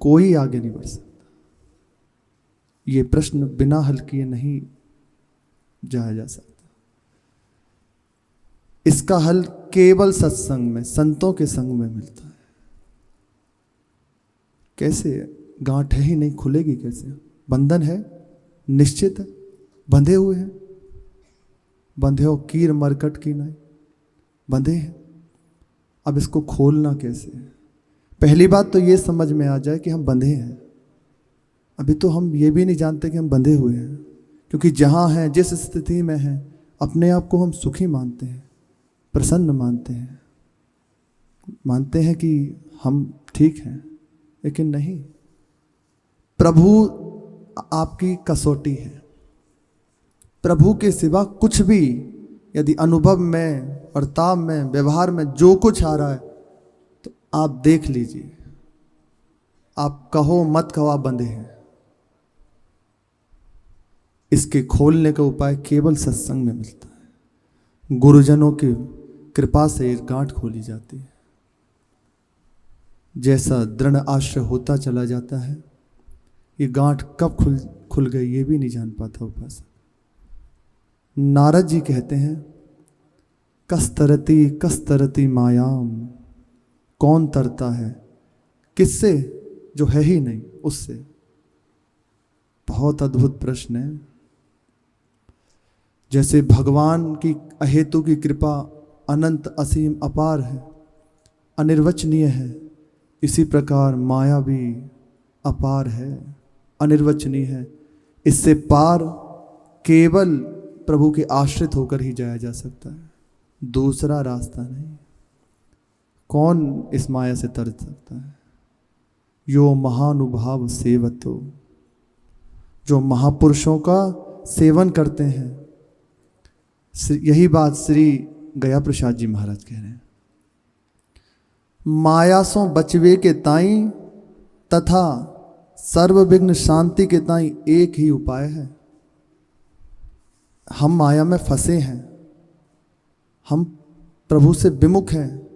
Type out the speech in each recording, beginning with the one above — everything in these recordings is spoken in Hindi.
कोई आगे नहीं बढ़ सकता। ये प्रश्न बिना हल किए नहीं जाया जा सकता। इसका हल केवल सत्संग में, संतों के संग में मिलता है। कैसे? गांठ है ही नहीं, खुलेगी कैसे? बंधन है, निश्चित है, बंधे हुए हैं। बंधे हो कीर मरकट की नहीं, बंधे हैं। अब इसको खोलना कैसे? पहली बात तो ये समझ में आ जाए कि हम बंधे हैं। अभी तो हम ये भी नहीं जानते कि हम बंधे हुए हैं, क्योंकि जहाँ हैं, जिस स्थिति में हैं, अपने आप को हम सुखी मानते हैं, प्रसन्न मानते हैं कि हम ठीक हैं, लेकिन नहीं। प्रभु आपकी कसौटी है। प्रभु के सिवा कुछ भी यदि अनुभव में, बर्ताव में, व्यवहार में जो कुछ आ रहा है, तो आप देख लीजिए, आप कहो मत कहो, आप बंधे हैं। इसके खोलने का उपाय केवल सत्संग में मिलता है। गुरुजनों की कृपा से गांठ खोली जाती है। जैसा दृढ़ आश्रय होता चला जाता है, ये गांठ कब खुल गई ये भी नहीं जान पाता उपासक। नारद जी कहते हैं, कस्तरती कस्तरती मायाम, कौन तरता है किससे? जो है ही नहीं उससे। बहुत अद्भुत प्रश्न है। जैसे भगवान की अहेतु की कृपा अनंत असीम अपार है, अनिर्वचनीय है, इसी प्रकार माया भी अपार है, अनिर्वचनीय है। इससे पार केवल प्रभु के आश्रित होकर ही जाया जा सकता है, दूसरा रास्ता नहीं। कौन इस माया से तर सकता है? यो महानुभाव सेवतो, जो महापुरुषों का सेवन करते हैं। यही बात श्री गया प्रसाद जी महाराज कह रहे हैं। माया सो बचवे के ताई तथा सर्व विघ्न शांति के ताई एक ही उपाय है। हम माया में फंसे हैं, हम प्रभु से विमुख हैं।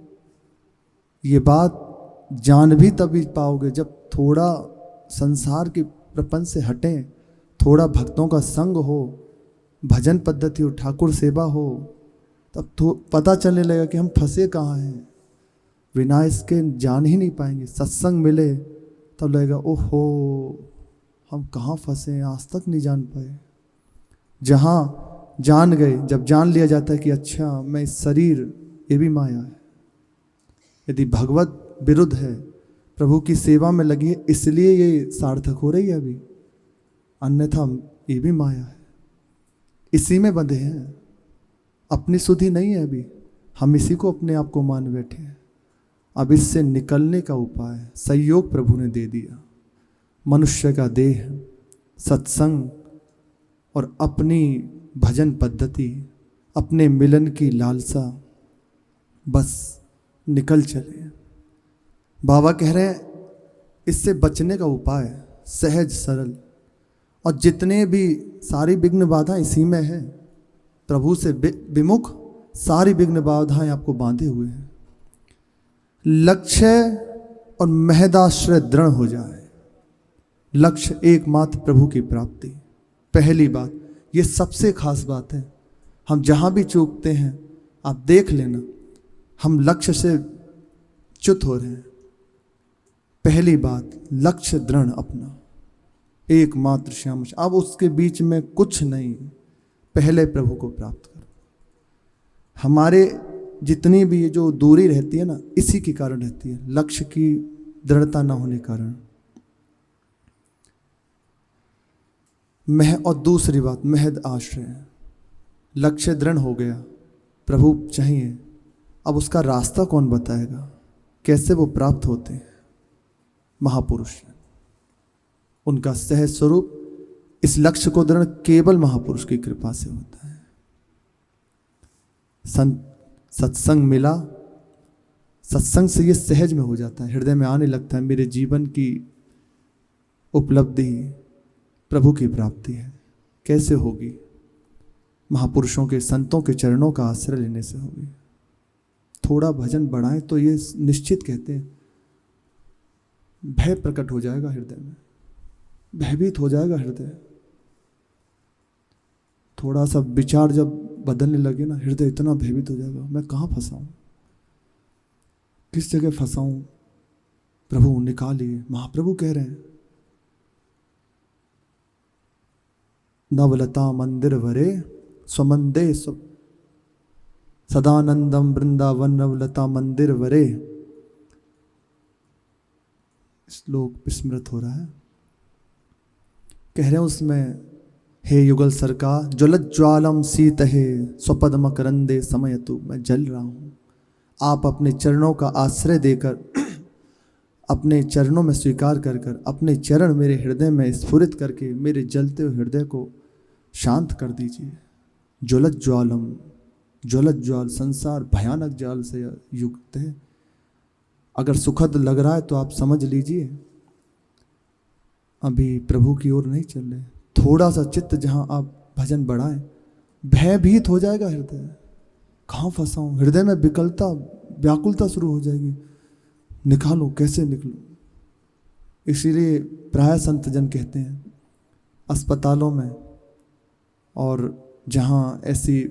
ये बात जान भी तभी पाओगे जब थोड़ा संसार के प्रपंच से हटें, थोड़ा भक्तों का संग हो, भजन पद्धति हो, ठाकुर सेवा हो, तब तो पता चलने लगेगा कि हम फंसे कहाँ हैं। बिना इसके जान ही नहीं पाएंगे। सत्संग मिले तब लगेगा ओहो हम कहाँ फंसे हैं, आज तक नहीं जान पाए। जहाँ जान गए, जब जान लिया जाता है कि अच्छा मैं इस शरीर ये भी माया है, यदि भगवत विरुद्ध है, प्रभु की सेवा में लगी है, इसलिए ये सार्थक हो रही है अभी, अन्यथा ये भी माया है, इसी में बंधे हैं, अपनी सुधि नहीं है अभी, हम इसी को अपने आप को मान बैठे हैं। अब इससे निकलने का उपाय संयोग प्रभु ने दे दिया। मनुष्य का देह, सत्संग और अपनी भजन पद्धति, अपने मिलन की लालसा, बस निकल चले। बाबा कह रहे हैं इससे बचने का उपाय सहज सरल, और जितने भी सारी विघ्न बाधाएं इसी में है। प्रभु से विमुख सारी विघ्न बाधाएं आपको बांधे हुए हैं। लक्ष्य और महदाश्रय दृढ़ हो जाए। लक्ष्य एकमात्र प्रभु की प्राप्ति, पहली बात, ये सबसे खास बात है। हम जहाँ भी चूकते हैं आप देख लेना, हम लक्ष्य से च्युत हो रहे हैं। पहली बात, लक्ष्य दृढ़ अपना, एकमात्र श्याम, अब उसके बीच में कुछ नहीं, पहले प्रभु को प्राप्त करो। हमारे जितनी भी ये जो दूरी रहती है ना, इसी के कारण रहती है, लक्ष्य की दृढ़ता ना होने के कारण। और दूसरी बात, महद आश्रय। लक्ष्य दृढ़ हो गया, प्रभु चाहिए, अब उसका रास्ता कौन बताएगा, कैसे वो प्राप्त होते हैं? महापुरुष, उनका सहज स्वरूप इस लक्ष्य को दृढ़ केवल महापुरुष की कृपा से होता है। सत्संग मिला, सत्संग से ये सहज में हो जाता है, हृदय में आने लगता है, मेरे जीवन की उपलब्धि प्रभु की प्राप्ति है। कैसे होगी? महापुरुषों के, संतों के चरणों का आश्रय लेने से होगी। थोड़ा भजन बढ़ाएं तो ये निश्चित कहते हैं भय प्रकट हो जाएगा हृदय में, भयभीत हो जाएगा हृदय। थोड़ा सा विचार जब बदलने लगे ना, हृदय इतना भयभीत हो जाएगा, मैं कहाँ फंसा हूँ, किस जगह फंसा हूँ, प्रभु निकालिए। महाप्रभु कह रहे हैं, नवलता मंदिर वरे स्वमंदे सदानंदम वृंदावन नवलता मंदिर वरे। श्लोक विस्मृत हो रहा है। कह रहे हैं उसमें, हे युगल सरकार ज्वलज्ज्वालम शीत है स्वपद मकरंदे समयतु, मैं जल रहा हूँ, आप अपने चरणों का आश्रय देकर, अपने चरणों में स्वीकार कर कर, अपने चरण मेरे हृदय में स्फुरित करके मेरे जलते हुए हृदय को शांत कर दीजिए। ज्वलज्ज्वालम, ज्वलज्ज्वाल, संसार भयानक जाल से युक्त है। अगर सुखद लग रहा है तो आप समझ लीजिए अभी प्रभु की ओर नहीं चल रहे। थोड़ा सा चित्त जहाँ आप भजन बढ़ाएं, भयभीत हो जाएगा हृदय, कहाँ फंसा हूँ, हृदय में विकलता व्याकुलता शुरू हो जाएगी, निकालो, कैसे निकलो। इसीलिए प्राय संत जन कहते हैं अस्पतालों में और जहाँ ऐसी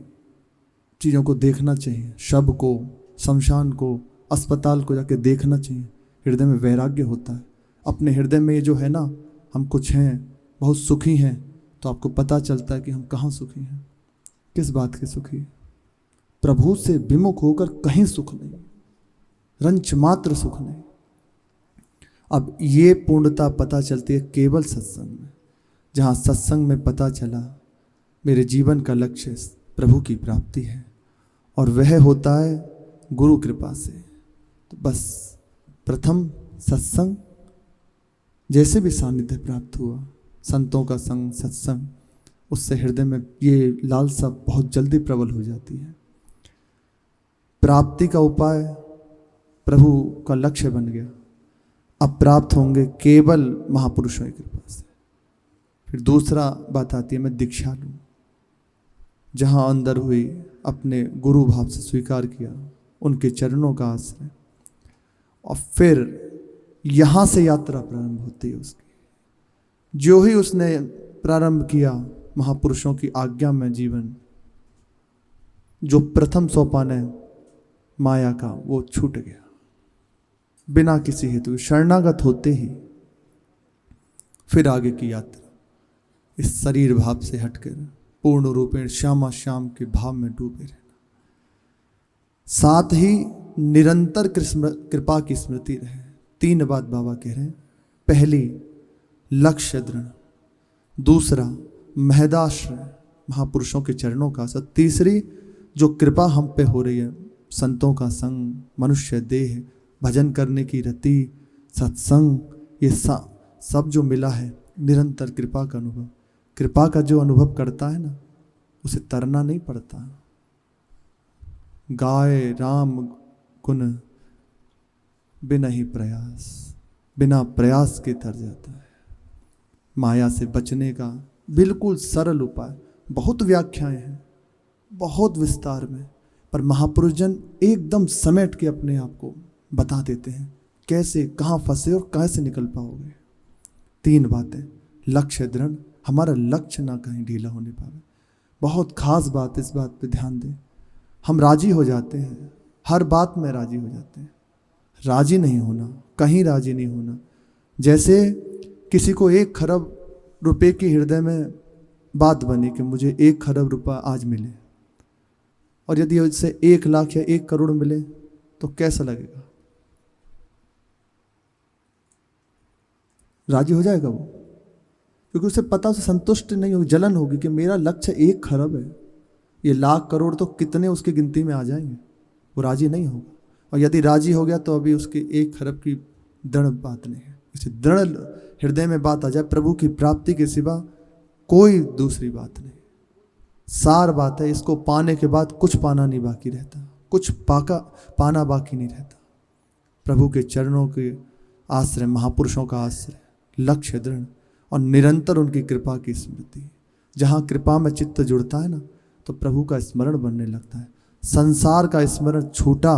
चीज़ों को देखना चाहिए, शव को, शमशान को, अस्पताल को जाके देखना चाहिए, हृदय में वैराग्य होता है। अपने हृदय में ये जो है ना, हम कुछ हैं, बहुत सुखी हैं, तो आपको पता चलता है कि हम कहाँ सुखी हैं, किस बात के सुखी हैं। प्रभु से विमुख होकर कहीं सुख नहीं, रंच मात्र सुख नहीं। अब ये पूर्णता पता चलती है केवल सत्संग में, जहाँ सत्संग में पता चला मेरे जीवन का लक्ष्य प्रभु की प्राप्ति है, और वह होता है गुरु कृपा से। तो बस प्रथम सत्संग, जैसे भी सानिध्य प्राप्त हुआ, संतों का संग, सत्संग, उससे हृदय में ये लालसा बहुत जल्दी प्रबल हो जाती है। प्राप्ति का उपाय प्रभु का लक्ष्य बन गया। अब प्राप्त होंगे केवल महापुरुषों की कृपा से। फिर दूसरा बात आती है, मैं दीक्षा लूँ, जहाँ अंदर हुई अपने गुरु भाव से स्वीकार किया, उनके चरणों का आश्रय, और फिर यहाँ से यात्रा प्रारंभ होती है उसकी। जो ही उसने प्रारंभ किया महापुरुषों की आज्ञा में जीवन, जो प्रथम सोपान है माया का, वो छूट गया बिना किसी हेतु, शरणागत होते ही। फिर आगे की यात्रा इस शरीर भाव से हटकर पूर्ण रूपेण श्यामा श्याम के भाव में डूबे रहना, साथ ही निरंतर कृपा की स्मृति रहे। 3 बात बाबा कह रहे हैं। पहली लक्ष्य दृढ़, दूसरा महदाश्रय महापुरुषों के चरणों का असर, तीसरी जो कृपा हम पे हो रही है, संतों का संग, मनुष्य देह, भजन करने की रति, सत्संग, ये सब जो मिला है, निरंतर कृपा का अनुभव। कृपा का जो अनुभव करता है ना, उसे तरना नहीं पड़ता। गाय राम गुण बिना ही प्रयास, बिना प्रयास के तर जाता है। माया से बचने का बिल्कुल सरल उपाय, बहुत व्याख्याएं हैं, बहुत विस्तार में, पर महापुरुष जन एकदम समेट के अपने आप को बता देते हैं कैसे, कहाँ फंसे और कैसे निकल पाओगे। 3 बातें। लक्ष्य दृढ़, हमारा लक्ष्य ना कहीं ढीला होने पावे। बहुत खास बात, इस बात पे ध्यान दें। हम राजी हो जाते हैं, हर बात में राजी हो जाते हैं। राजी नहीं होना, कहीं राजी नहीं होना। जैसे किसी को 1 खरब रुपए की हृदय में बात बनी कि मुझे 1 खरब रुपया आज मिले, और यदि उससे 1 लाख या 1 करोड़ मिले तो कैसा लगेगा? राजी हो जाएगा वो, क्योंकि उसे पता, उसे संतुष्ट नहीं होगी, जलन होगी कि मेरा लक्ष्य 1 खरब है, ये लाख करोड़ तो कितने उसकी गिनती में आ जाएंगे। वो राजी नहीं होगा। और यदि राजी हो गया तो अभी उसकी 1 खरब की दृढ़ बात नहीं है। इसे दृढ़ हृदय में बात आ जाए, प्रभु की प्राप्ति के सिवा कोई दूसरी बात नहीं। सार बात है, इसको पाने के बाद कुछ पाना नहीं बाकी रहता, कुछ पाना बाकी नहीं रहता। प्रभु के चरणों के आश्रय, महापुरुषों का आश्रय, लक्ष्य दृढ़ और निरंतर उनकी कृपा की स्मृति। जहाँ कृपा में चित्त जुड़ता है ना, तो प्रभु का स्मरण बनने लगता है। संसार का स्मरण छूटा,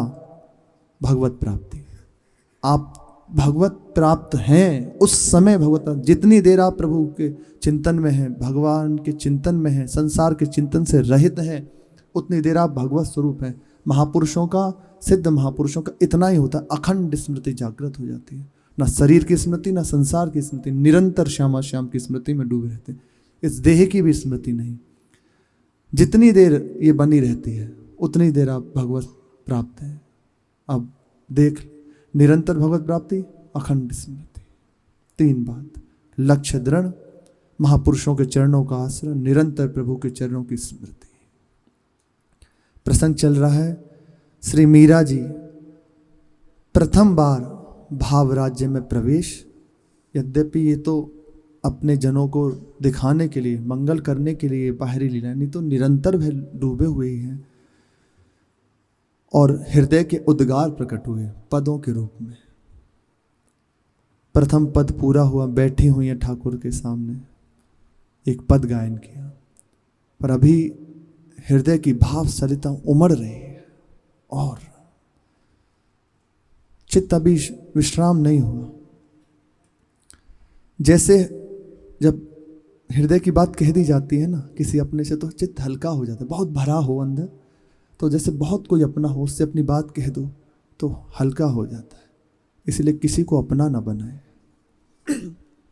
भगवत प्राप्ति। आप भगवत प्राप्त हैं, उस समय भगवत, जितनी देर आप प्रभु के चिंतन में हैं, भगवान के चिंतन में हैं, संसार के चिंतन से रहित हैं, उतनी देर आप भगवत स्वरूप हैं। महापुरुषों का, सिद्ध महापुरुषों का इतना ही होता है, अखंड स्मृति जागृत हो जाती है। ना शरीर की स्मृति, ना संसार की स्मृति, निरंतर श्यामा श्याम की स्मृति में डूबे रहते हैं। इस देह की भी स्मृति नहीं। जितनी देर ये बनी रहती है उतनी देर आप भगवत प्राप्त हैं। अब देख, निरंतर भगवत प्राप्ति, अखंड स्मृति, तीन बात, लक्ष्य दृढ़, महापुरुषों के चरणों का आश्रय, निरंतर प्रभु के चरणों की स्मृति। प्रसंग चल रहा है, श्री मीरा जी प्रथम बार भाव राज्य में प्रवेश। यद्यपि ये तो अपने जनों को दिखाने के लिए, मंगल करने के लिए बाहरी लीला, नहीं तो निरंतर वे डूबे हुए ही हैं। और हृदय के उद्गार प्रकट हुए पदों के रूप में। प्रथम पद पूरा हुआ, बैठी हुई है ठाकुर के सामने, एक पद गायन किया, पर अभी हृदय की भाव सरिता उमड़ रही है और चित्त अभी विश्राम नहीं हुआ। जैसे जब हृदय की बात कह दी जाती है ना किसी अपने से, तो चित्त हल्का हो जाता है। बहुत भरा हो अंदर, तो जैसे बहुत कोई अपना हो, उससे अपनी बात कह दो तो हल्का हो जाता है। इसलिए किसी को अपना ना बनाए।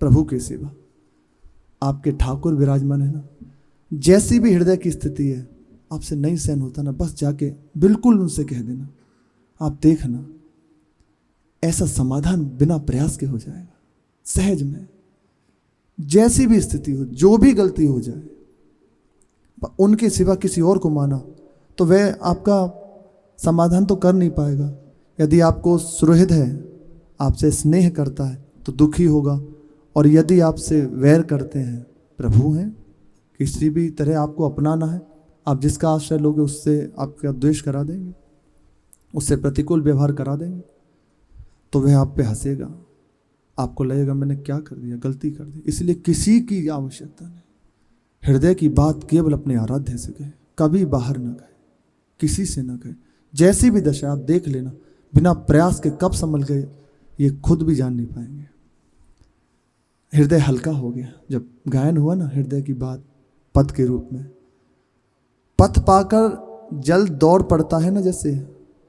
प्रभु के सिवा आपके ठाकुर विराजमान है ना, जैसी भी हृदय की स्थिति है, आपसे नहीं सहन होता ना, बस जाके बिल्कुल उनसे कह देना। आप देखना ऐसा समाधान बिना प्रयास के हो जाएगा, सहज में। जैसी भी स्थिति हो, जो भी गलती हो जाए, उनके सिवा किसी और को माना तो वह आपका समाधान तो कर नहीं पाएगा। यदि आपको सुहृद है, आपसे स्नेह करता है तो दुखी होगा, और यदि आपसे वैर करते हैं, प्रभु हैं, किसी भी तरह आपको अपनाना है, आप जिसका आश्रय लोगे उससे आपका द्वेष करा देंगे, उससे प्रतिकूल व्यवहार करा देंगे, तो वह आप पे हंसेगा, आपको लगेगा मैंने क्या कर दिया, गलती कर दी। इसलिए किसी की आवश्यकता नहीं। हृदय की बात केवल अपने आराध्य से कहे, कभी बाहर न कहे, किसी से न कहे। जैसी भी दशा आप देख लेना, बिना प्रयास के कब संभल गए ये खुद भी जान नहीं पाएंगे। हृदय हल्का हो गया जब गायन हुआ ना हृदय की बात पद के रूप में। पथ पाकर जल दौड़ पड़ता है ना, जैसे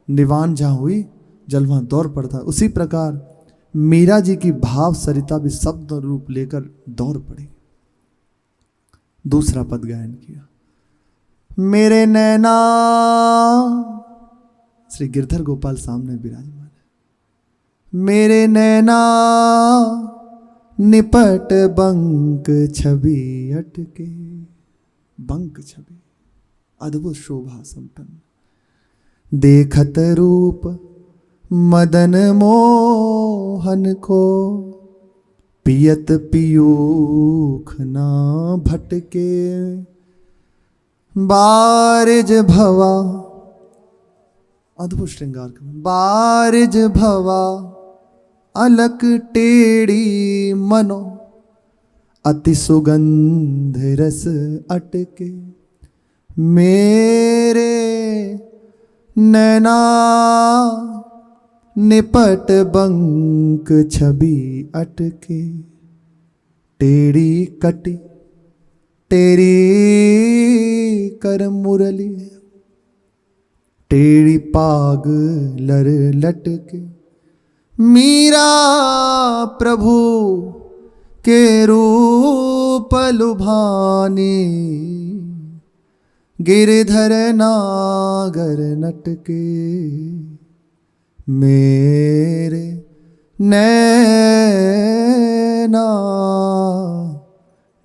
निवान जहाँ हुई जल वहाँ दौड़ पड़ता है, उसी प्रकार मीरा जी की भाव सरिता भी शब्द रूप लेकर दौड़ पड़ी। दूसरा पद गायन किया, मेरे नैना, श्री गिरधर गोपाल सामने विराजमान है। मेरे नैना निपट बंक छवि अटके, बंक छवि अद्भुत शोभा संपन्न, देखत रूप मदन मोहन को, पियत पियूख ना भटके, बारिज भवा, अद्भुत श्रृंगार, बारिज भवा अलक टेढ़ी मनो, अति सुगंध रस अटके, मेरे नैना निपट बंक छवि अटके, टेढ़ी कटी तेरी कर मुरली, टेढ़ी पाग लर लटके, मीरा प्रभु के रूप लुभानी, गिरधर नागर नटके, मेरे नैना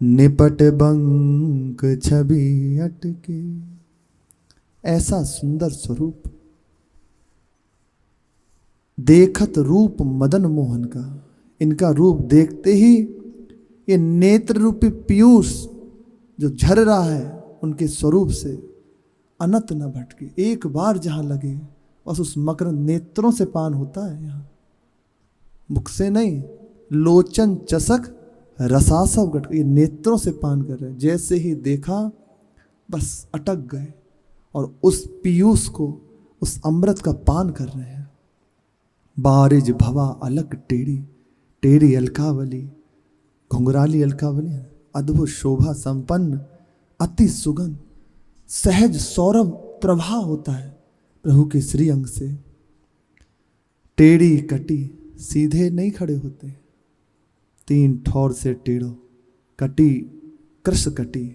निपट बंक छवि अटके। ऐसा सुंदर स्वरूप, देखत रूप मदन मोहन का, इनका रूप देखते ही ये नेत्र रूपी पीयूष जो झर रहा है उनके स्वरूप से, अनंत न भटके, एक बार जहां लगे बस उस मकरंद नेत्रों से पान होता है। यहाँ मुख से नहीं, लोचन चसक रसासव गट, ये नेत्रों से पान कर रहे हैं। जैसे ही देखा बस अटक गए और उस पीयूष को, उस अमृत का पान कर रहे हैं। बारिज भवा अलक टेढ़ी, टेढ़ी अलकावली, घुंघराली अलकावली, अद्भुत शोभा संपन्न, अति सुगंध, सहज सौरभ प्रवाह होता है प्रभु के श्री अंग से। टेढ़ी कटी, सीधे नहीं खड़े होते, तीन ठौर से टेढ़ो, कटी कृष कटी,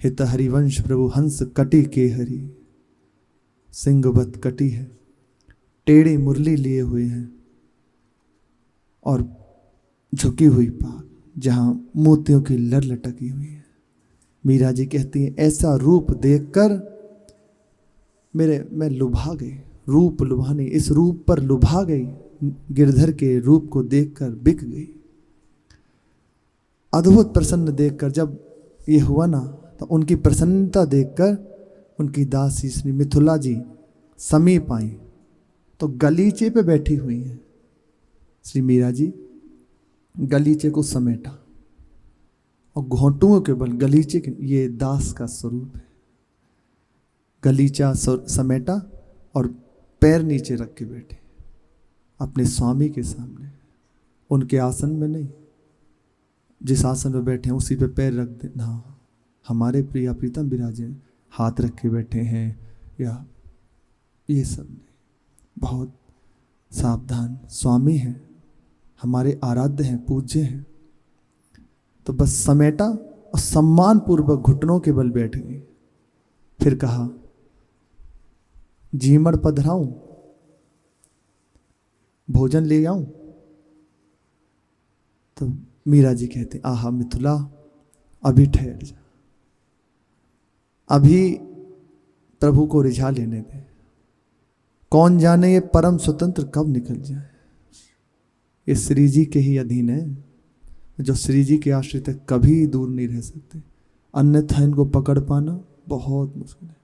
हित हरिवंश प्रभु हंस कटी के हरि, सिंहवत कटी है, टेढ़ी मुरली लिए हुए हैं और झुकी हुई पाग जहां मोतियों की लर लटकी हुई है। मीरा जी कहती हैं ऐसा रूप देखकर मैं लुभा गई, रूप लुभानी, इस रूप पर लुभा गई, गिरधर के रूप को देखकर बिक गई। अद्भुत प्रसन्न देखकर जब ये हुआ ना, तो उनकी प्रसन्नता देखकर उनकी दासी श्री मिथुला जी समीप आई, तो गलीचे पे बैठी हुई हैं। श्री मीरा जी गलीचे को समेटा और घोंटुओं के बल गलीचे के, ये दास का स्वरूप है। गलीचा समेटा और पैर नीचे रख के बैठे अपने स्वामी के सामने, उनके आसन में नहीं, जिस आसन में बैठे हैं उसी पे पैर रख दे। हाँ, हमारे प्रिया प्रीतम विराजे हाथ रख के बैठे हैं या ये सब नहीं, बहुत सावधान स्वामी हैं, हमारे आराध्य हैं, पूज्य हैं। तो बस समेटा और सम्मान पूर्वक घुटनों के बल बैठ गई। फिर कहा जीमड़ पधराऊं, भोजन ले आऊं? तो मीरा जी कहते आहा मिथुला अभी ठहर जा, अभी प्रभु को रिझा लेने दे, कौन जाने ये परम स्वतंत्र कब निकल जाए। ये श्री जी के ही अधीन है, जो श्री जी के आश्रित है कभी दूर नहीं रह सकते, अन्यथा इनको पकड़ पाना बहुत मुश्किल है।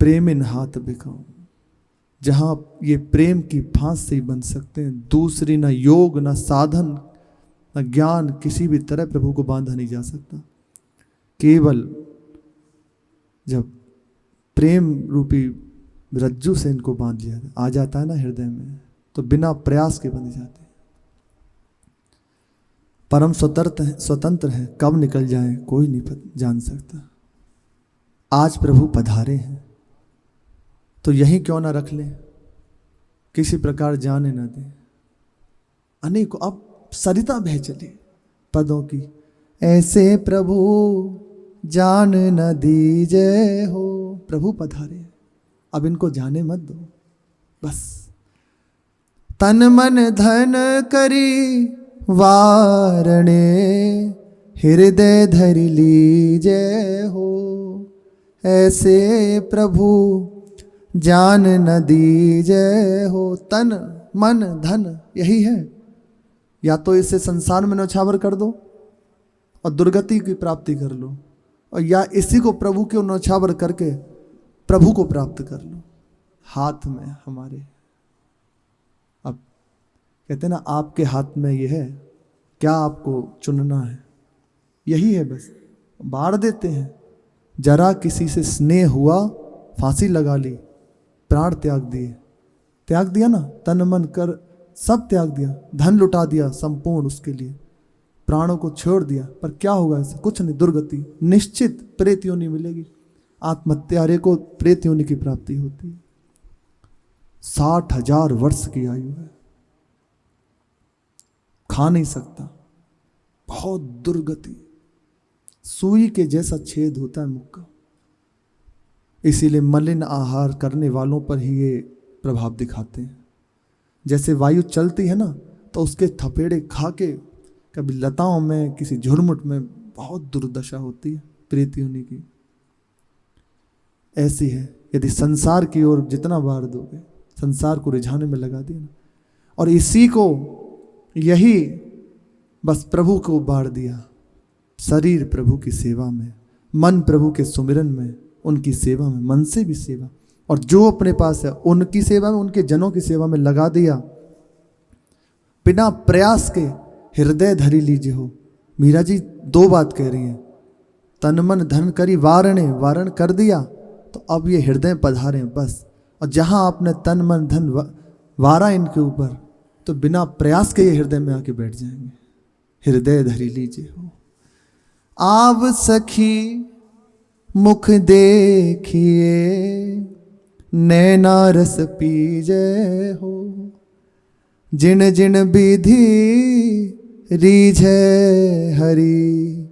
प्रेम इन हाथ बिकाऊं, जहां ये प्रेम की फांस से ही बन सकते हैं, दूसरी ना योग ना साधन ना ज्ञान, किसी भी तरह प्रभु को बांधा नहीं जा सकता। केवल जब प्रेम रूपी रज्जू से इनको बांध लिया आ जाता है ना हृदय में, तो बिना प्रयास के बंध जाते हैं। परम स्वतंत्र है, कब निकल जाए कोई नहीं जान सकता। आज प्रभु पधारे हैं तो यहीं क्यों ना रख लें, किसी प्रकार जाने ना दें। अनेकों अब सरिता बह चली पदों की, ऐसे प्रभु जान न दीजे हो। प्रभु पधारे, अब इनको जाने मत दो, बस तन मन धन करी वारणे, हृदय धरि लीजे हो। ऐसे प्रभु जान न दीजे हो। तन मन धन यही है, या तो इसे संसार में नौछावर कर दो और दुर्गति की प्राप्ति कर लो, और या इसी को प्रभु के नौछावर करके प्रभु को प्राप्त कर लो। हाथ में हमारे, अब कहते हैं ना आपके हाथ में ये है, क्या आपको चुनना है, यही है बस। बाढ़ देते हैं, जरा किसी से स्नेह हुआ फांसी लगा ली, प्राण त्याग दिए, त्याग दिया ना, तन मन कर सब त्याग दिया, धन लुटा दिया संपूर्ण उसके लिए, प्राणों को छोड़ दिया, पर क्या होगा इससे? कुछ नहीं, दुर्गति निश्चित, प्रेत योनि मिलेगी। आत्महत्यारे को प्रेत योनि की प्राप्ति होती है। 60,000 वर्ष की आयु है, खा नहीं सकता, बहुत दुर्गति, सुई के जैसा छेद होता है मुख का। इसीलिए मलिन आहार करने वालों पर ही ये प्रभाव दिखाते हैं। जैसे वायु चलती है ना, तो उसके थपेड़े खा के कभी लताओं में, किसी झुरमुट में बहुत दुर्दशा होती है प्रेत योनि की। ऐसी है, यदि संसार की ओर जितना बार दोगे, संसार को रिझाने में लगा दिया ना, और इसी को यही बस प्रभु को बाढ़ दिया, शरीर प्रभु की सेवा में, मन प्रभु के सुमिरन में, उनकी सेवा में, मन से भी सेवा, और जो अपने पास है उनकी सेवा में, उनके जनों की सेवा में लगा दिया, बिना प्रयास के हृदय धरि लीजिए हो। मीरा जी 2 बात कह रही हैं, तन मन धन करी वारणे, वारण कर दिया, तो अब ये हृदय पधारे बस। और जहां आपने तन मन धन वारा इनके ऊपर, तो बिना प्रयास के ये हृदय में आके बैठ जाएंगे। हृदय धरी लीजिए हो, आव सखी मुख देखिए, नैना रस पीजे हो, जिन जिन विधि रीझे हरि,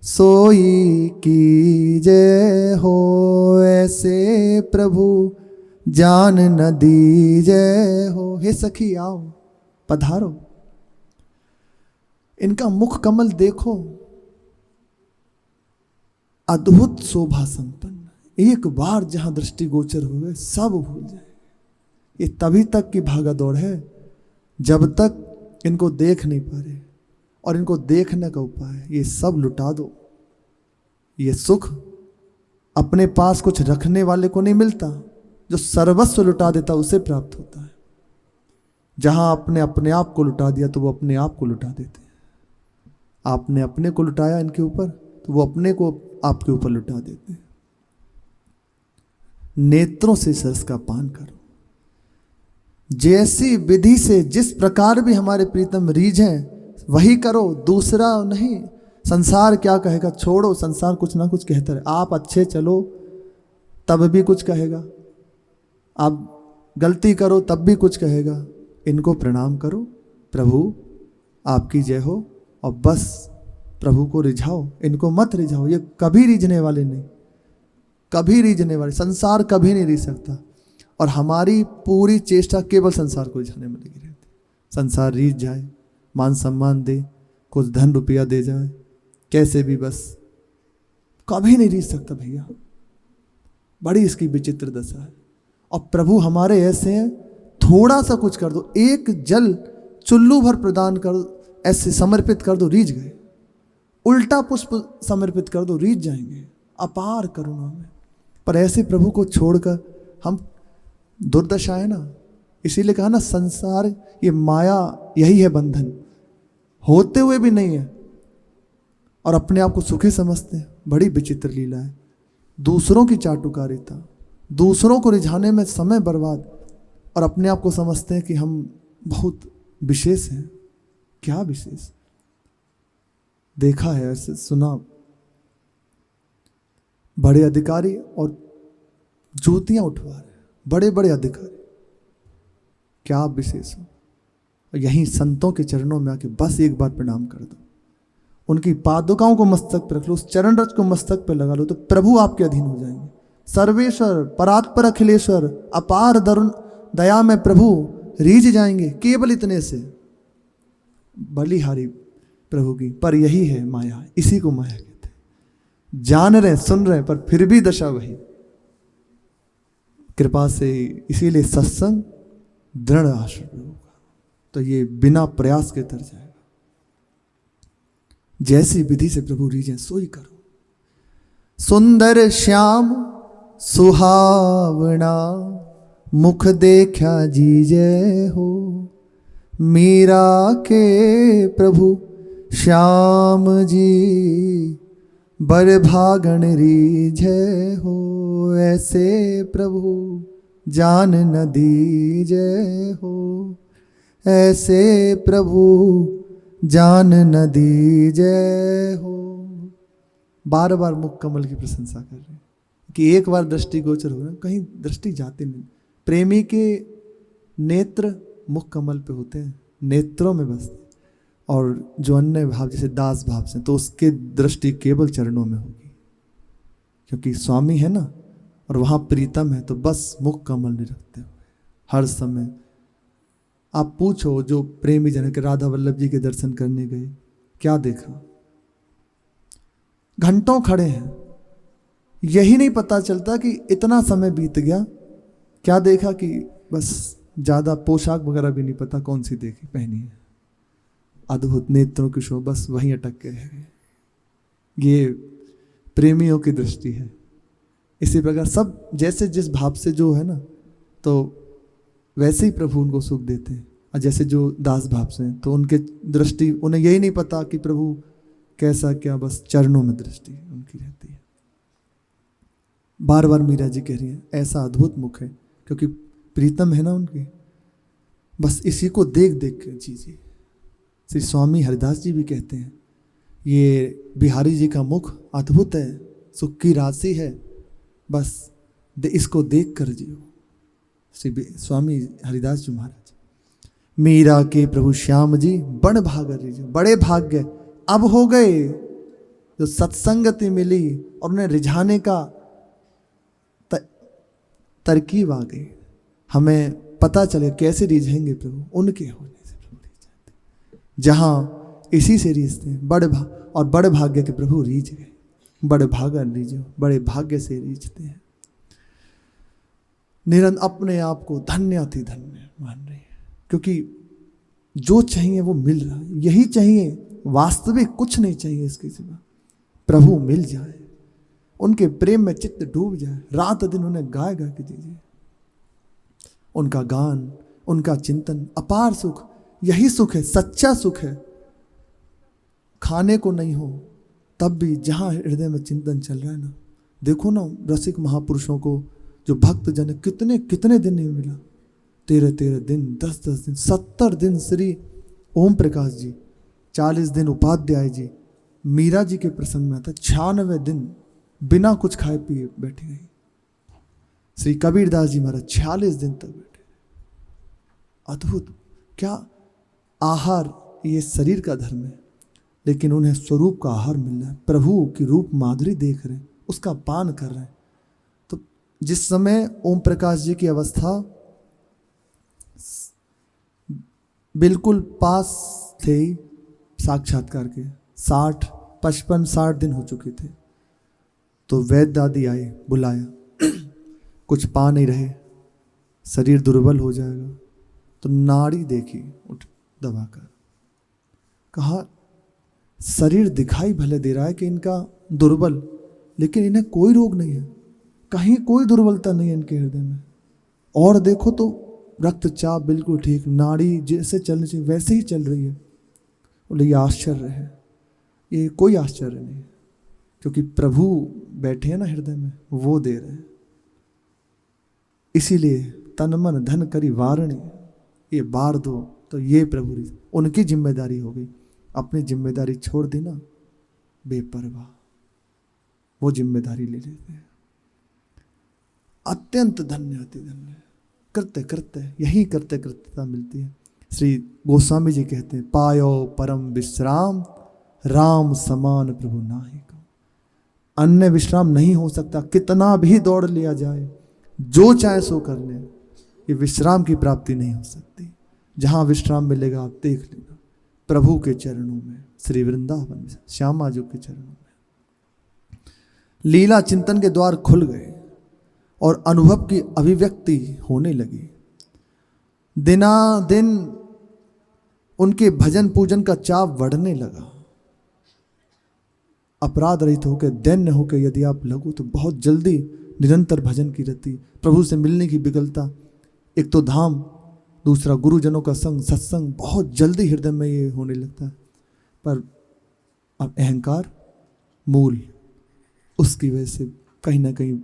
सोई कीजे हो, ऐसे प्रभु जान न दीजे हो। हे सखी आओ पधारो, इनका मुख कमल देखो, अद्भुत शोभा संपन्न। एक बार जहां दृष्टिगोचर हो गए सब भूल जाए। ये तभी तक की भागा दौड़ है जब तक इनको देख नहीं पा रहे, और इनको देखने का उपाय ये सब लुटा दो। ये सुख अपने पास कुछ रखने वाले को नहीं मिलता, जो सर्वस्व लुटा देता उसे प्राप्त होता है। जहां आपने अपने आप को लुटा दिया तो वो अपने आप को लुटा देते हैं। आपने अपने को लुटाया इनके ऊपर तो वो अपने को आपके ऊपर लुटा देते हैं। नेत्रों से सरस का पान करो, जैसी विधि से जिस प्रकार भी हमारे प्रीतम रीझ हैं वही करो, दूसरा नहीं। संसार क्या कहेगा छोड़ो, संसार कुछ ना कुछ कहता है। आप अच्छे चलो तब भी कुछ कहेगा, आप गलती करो तब भी कुछ कहेगा। इनको प्रणाम करो, प्रभु आपकी जय हो, और बस प्रभु को रिझाओ, इनको मत रिझाओ। ये कभी रिझने वाले नहीं, कभी रिझने वाले, संसार कभी नहीं रिझ सकता। और हमारी पूरी चेष्टा केवल संसार को रिझाने में लगी रहती। संसार रिझ जाए, मान सम्मान दे, कुछ धन रुपया दे जाए, कैसे भी, बस कभी नहीं रिझ सकता भैया। बड़ी इसकी विचित्र दशा है। और प्रभु हमारे ऐसे हैं, थोड़ा सा कुछ कर दो, एक जल चुल्लू भर प्रदान कर दो, ऐसे समर्पित कर दो, रीझ गए। उल्टा पुष्प समर्पित कर दो, रीझ जाएंगे अपार करुणा में। पर ऐसे प्रभु को छोड़कर हम, दुर्दशा है ना। इसीलिए कहा ना, संसार ये माया यही है बंधन, होते हुए भी नहीं है और अपने आप को सुखी समझते हैं। बड़ी विचित्र लीला है। दूसरों की चाटुकारिता, दूसरों को रिझाने में समय बर्बाद, और अपने आप को समझते हैं कि हम बहुत विशेष हैं। क्या विशेष? देखा है, ऐसे सुना, बड़े अधिकारी और जूतियां उठवा रहे, बड़े बड़े अधिकारी, क्या विशेष हो। यहीं संतों के चरणों में आके बस एक बार प्रणाम कर दो, उनकी पादुकाओं को मस्तक पर रख लो, उस चरण रज को मस्तक पर लगा लो, तो प्रभु आपके अधीन हो जाएंगे। सर्वेश्वर परात्पर अखिलेश्वर अपार दया में प्रभु रीझ जाएंगे केवल इतने से। बलिहारी प्रभु की, पर यही है माया, इसी को माया कहते हैं। जान रहे सुन रहे पर फिर भी दशा वही। कृपा से इसीलिए सत्संग दृढ़ आश्रय होगा, तो ये बिना प्रयास के तर जाएगा। जैसी विधि से प्रभु रीझें सोई करो। सुंदर श्याम सुहावना मुख देखा जीजे हो, मीरा के प्रभु श्याम जी बर भागण रीझे हो, ऐसे प्रभु जान न दीजे हो, ऐसे प्रभु जान न दीजे हो। बार बार मुख कमल की प्रशंसा कर रहे हैं कि एक बार दृष्टि गोचर हो, कहीं दृष्टि जाती नहीं। प्रेमी के नेत्र मुख कमल पे होते हैं, नेत्रों में बसते, और जो अन्य भाव जैसे दास भाव से, तो उसके दृष्टि केवल चरणों में होगी, क्योंकि स्वामी है ना, और वहाँ प्रीतम है, तो बस मुख कमल नहीं रखते हुए हर समय। आप पूछो जो प्रेमी जन के राधा वल्लभ जी के दर्शन करने गए, क्या देखा? घंटों खड़े हैं, यही नहीं पता चलता कि इतना समय बीत गया। क्या देखा कि बस ज़्यादा पोशाक वगैरह भी नहीं पता कौन सी देखी पहनी है। अद्भुत नेत्रों की शो, बस वहीं अटक के रह गए। ये प्रेमियों की दृष्टि है। इसी प्रकार सब जैसे जिस भाव से जो है ना, तो वैसे ही प्रभु उनको सुख देते हैं। और जैसे जो दास भाव से हैं, तो उनके दृष्टि, उन्हें यही नहीं पता कि प्रभु कैसा क्या, बस चरणों में दृष्टि उनकी रहती है। बार बार मीरा जी कह रही हैं, ऐसा अद्भुत मुख है, क्योंकि प्रीतम है ना उनके। बस इसी को देख देख कर जीजिए। श्री स्वामी हरिदास जी भी कहते हैं, ये बिहारी जी का मुख अद्भुत है, सुख की राशि है, बस इसको देख कर जियो। श्री स्वामी हरिदास जी महाराज, मीरा के प्रभु श्याम जी बड़ भाग रीजो, बड़े भाग्य अब हो गए जो सत्संगति मिली और उन्हें रिझाने का तरकीब आ गई। हमें पता चले कैसे रिझेंगे प्रभु, उनके होने से प्रभु रिझ जाते। जहाँ इसी से रिझते हैं बड़े भाग्य के प्रभु रीझ गए। बड़े भागन रीझो, बड़े भाग्य से रीझते हैं। निरंतर अपने आप को धन्य अति धन्य मान रही है, क्योंकि जो चाहिए वो मिल रहा है। यही चाहिए, वास्तविक कुछ नहीं चाहिए इसके सिवा। प्रभु मिल जाए, उनके प्रेम में चित्त डूब जाए, रात दिन उन्हें गाय गा के दीजिए। उनका गान, उनका चिंतन, अपार सुख, यही सुख है, सच्चा सुख है। खाने को नहीं हो तब भी जहाँ हृदय में चिंतन चल रहा है ना, देखो ना रसिक महापुरुषों को, जो भक्त जन कितने कितने दिन नहीं मिला, 13 दिन, 10 दिन, 70 दिन श्री ओम प्रकाश जी, 40 दिन उपाध्याय जी, मीरा जी के प्रसंग में आता 96 दिन बिना कुछ खाए पिए बैठे रही। श्री कबीरदास जी महाराज 46 दिन तक बैठे। अद्भुत, क्या आहार, ये शरीर का धर्म है, लेकिन उन्हें स्वरूप का आहार मिल रहा है। प्रभु की रूप माधुरी देख रहे हैं, उसका पान कर रहे हैं। तो जिस समय ओम प्रकाश जी की अवस्था बिल्कुल पास थे साक्षात्कार के, 55-60 दिन हो चुके थे, तो वैद्य दादी आए, बुलाया, कुछ पा नहीं रहे, शरीर दुर्बल हो जाएगा। तो नाड़ी देखी उठ दबाकर, कहा शरीर दिखाई भले दे रहा है कि इनका दुर्बल, लेकिन इन्हें कोई रोग नहीं है, कहीं कोई दुर्बलता नहीं है इनके हृदय में। और देखो तो रक्तचाप बिल्कुल ठीक, नाड़ी जैसे चलनी चाहिए वैसे ही चल रही है। बोले ये आश्चर्य है। ये कोई आश्चर्य नहीं है, क्योंकि प्रभु बैठे हैं ना हृदय में, वो दे रहे हैं। इसीलिए तन मन धन करी वारणी, ये बार दो तो ये प्रभु उनकी जिम्मेदारी हो गई। अपनी जिम्मेदारी छोड़ दी ना, बेपरवाह, वो जिम्मेदारी ले लेते हैं। अत्यंत धन्य, अति धन्य। करते करते यही करते करते मिलती है। श्री गोस्वामी जी कहते हैं, पायो परम विश्राम राम समान प्रभु नाहि को। अन्य विश्राम नहीं हो सकता, कितना भी दौड़ लिया जाए, जो चाहे सो कर ले, ये विश्राम की प्राप्ति नहीं हो सकती। जहाँ विश्राम मिलेगा आप देख लेना, प्रभु के चरणों में, श्री वृंदावन में, श्यामा जी के चरणों में। लीला चिंतन के द्वार खुल गए और अनुभव की अभिव्यक्ति होने लगी। दिनादिन उनके भजन पूजन का चाव बढ़ने लगा। अपराध रहित होकर, दैन्य होकर यदि आप लगो तो बहुत जल्दी निरंतर भजन की रति, प्रभु से मिलने की विकलता, एक तो धाम, दूसरा गुरुजनों का संग, सत्संग, बहुत जल्दी हृदय में ये होने लगता है। पर अब अहंकार मूल, उसकी वजह से कहीं ना कहीं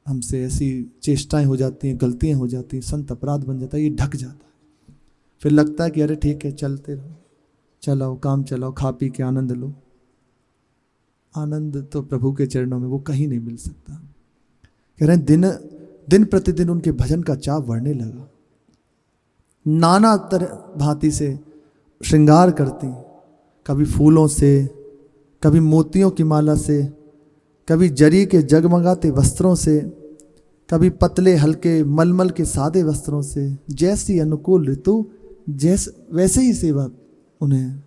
हमसे ऐसी चेष्टाएं हो जाती हैं, गलतियां हो जाती हैं, संत अपराध बन जाता है, ये ढक जाता है। फिर लगता है कि अरे ठीक है, चलते रहो, चलाओ, काम चलाओ, खा पी के आनंद लो। आनंद तो प्रभु के चरणों में वो कहीं नहीं मिल सकता। कह रहे हैं दिन प्रतिदिन उनके भजन का चाव बढ़ने लगा। नाना तरह भांति से श्रृंगार करती, कभी फूलों से, कभी मोतियों की माला से, कभी जरी के जगमगाते वस्त्रों से, कभी पतले हल्के मलमल के सादे वस्त्रों से। जैसी अनुकूल ऋतु वैसे ही सेवा उन्हें।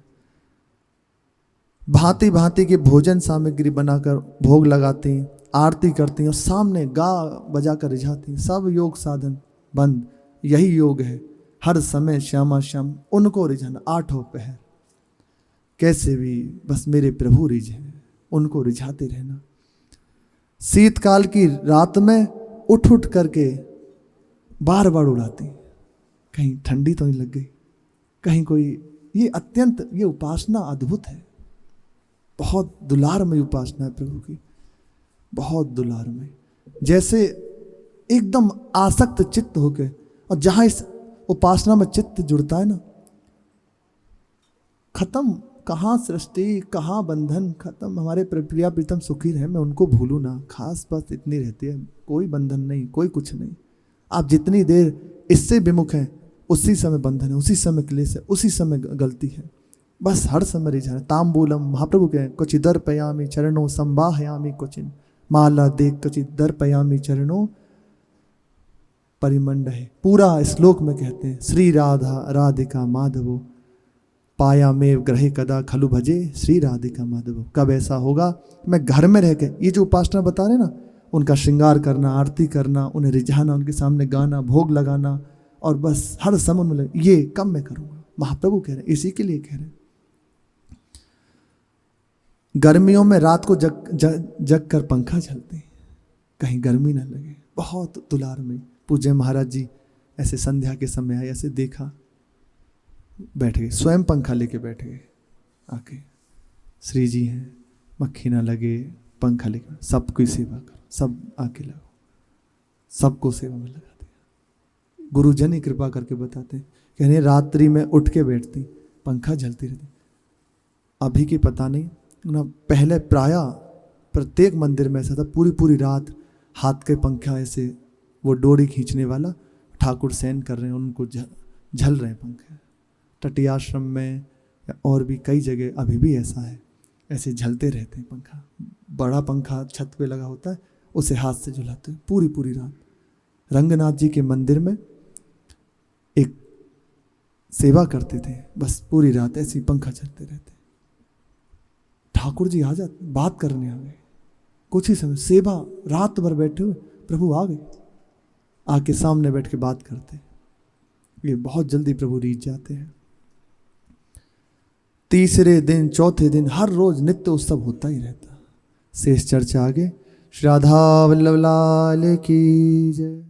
भांति भांति के भोजन सामग्री बनाकर भोग लगाती, आरती करती और सामने गा बजा कर रिझाती। सब योग साधन बंद, यही योग है। हर समय श्यामा श्याम उनको रिझाना, 8 पहर कैसे भी बस मेरे प्रभु रिझे, उनको रिझाते रहना। शीतकाल की रात में उठ उठ करके बार बार उड़ाती, कहीं ठंडी तो नहीं लग गई, कहीं कोई। ये अत्यंत, ये उपासना अद्भुत है। बहुत दुलारमय उपासना है प्रभु की, बहुत दुलारमय। जैसे एकदम आसक्त चित्त होके, और जहाँ इस उपासना में चित्त जुड़ता है ना, खत्म, कहाँ सृष्टि कहाँ बंधन, खत्म। हमारे प्रिया प्रीतम सुखी रहे, मैं उनको भूलूँ ना, खास बात इतनी रहती है। कोई बंधन नहीं, कोई कुछ नहीं। आप जितनी देर इससे विमुख हैं उसी समय बंधन है, उसी समय क्लेश है, उसी समय गलती है। बस हर समय रिझान। तांबूलम, महाप्रभु कहें, क्वचित दर्पयामि चरणों संवाहयामि क्वचिन, माला देख क्वचित दर्पयामि चरणों परिमंड है। पूरा श्लोक में कहते हैं, श्री राधा राधिका माधवो पाया में ग्रहे कदा खलु भजे श्री राधिका माधवो। कब ऐसा होगा, मैं घर में रह के ये जो उपासना बता रहे ना, उनका श्रृंगार करना, आरती करना, उन्हें रिझाना, उनके सामने गाना, भोग लगाना, और बस हर समय में लगे, ये कब मैं करूँगा। महाप्रभु कह रहे हैं, इसी के लिए कह रहे हैं। गर्मियों में रात को जग कर पंखा झलते, कहीं गर्मी ना लगे, बहुत दुलार में। पूज्य महाराज जी ऐसे संध्या के समय आए, ऐसे देखा, बैठ गए, स्वयं पंखा लेके बैठ गए आके। श्री जी हैं, मक्खी ना लगे, पंखा लेके, सबकी सेवा करो, सब आके लगो, सबको सेवा में लगा दिया। गुरुजन ही कृपा करके बताते, कह रहे रात्रि में उठ के बैठती, पंखा झलती रहती। अभी की पता नहीं ना, पहले प्रायः प्रत्येक मंदिर में ऐसा था, पूरी पूरी रात हाथ के पंखा ऐसे, वो डोरी खींचने वाला ठाकुर शयन कर रहे हैं, उनको झल रहे हैं पंखे। तटीय आश्रम में या और भी कई जगह अभी भी ऐसा है, ऐसे झलते रहते हैं पंखा। बड़ा पंखा छत पे लगा होता है, उसे हाथ से झुलाते हैं पूरी पूरी रात। रंगनाथ जी के मंदिर में एक सेवा करते थे, बस पूरी रात ऐसे ही पंखा चलते रहते। ठाकुर जी आ जाते, बात करने आ गए, कुछ ही समय सेवा, रात भर बैठे हुए प्रभु आ गए, आके सामने बैठ के बात करते। ये बहुत जल्दी प्रभु रीझ जाते हैं। तीसरे दिन, चौथे दिन, हर रोज नित्य उत्सव होता ही रहता। शेष चर्चा आगे। श्री राधा वल्लभ लाल की जय।